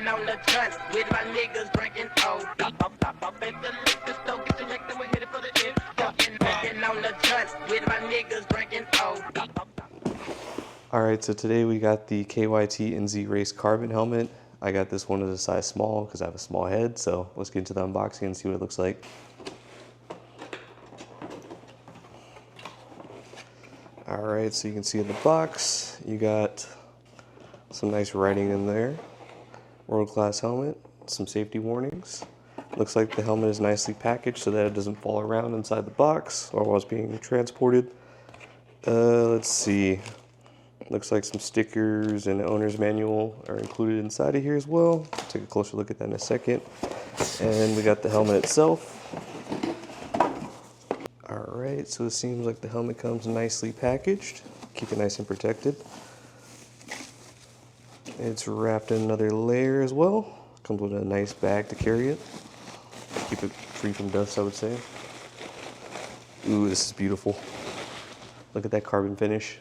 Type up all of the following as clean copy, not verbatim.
Smoking on the trust with my niggas drinking old. Up at the liquor store, get your and we hit it for the end. Smoking on the trust with my niggas drinking old. Alright, so today we got the KYT NZ-Race Carbon Helmet. I got this one as a size small because I have a small head, so let's get into the unboxing and see what it looks like. Alright, so you can see in the box, you got some nice writing in there. World-class helmet, some safety warnings. Looks like the helmet is nicely packaged so that it doesn't fall around inside the box or while it's being transported. Let's see. Looks like some stickers and an owner's manual are included inside of here as well. I'll take a closer look at that in a second. And we got the helmet itself. Alright, so it seems like the helmet comes nicely packaged. Keep it nice and protected. It's wrapped in another layer as well. Comes with a nice bag to carry it. Keep it free from dust, I would say. Ooh, this is beautiful. Look at that carbon finish.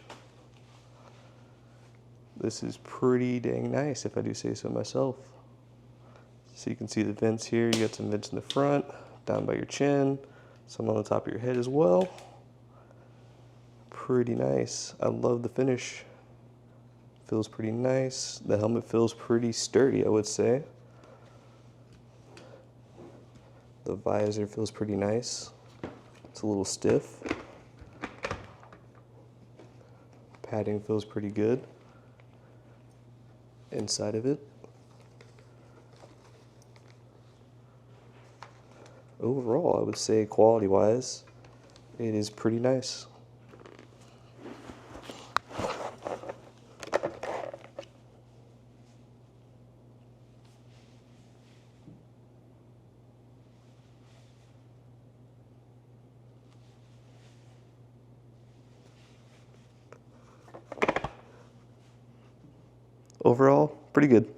This is pretty dang nice, if I do say so myself. So you can see the vents here. You got some vents in the front, down by your chin, some on the top of your head as well. Pretty nice. I love the finish. Feels pretty nice. The helmet feels pretty sturdy, I would say. The visor feels pretty nice. It's a little stiff. Padding feels pretty good. Inside of it. Overall, I would say quality-wise, it is pretty nice. Overall, pretty good.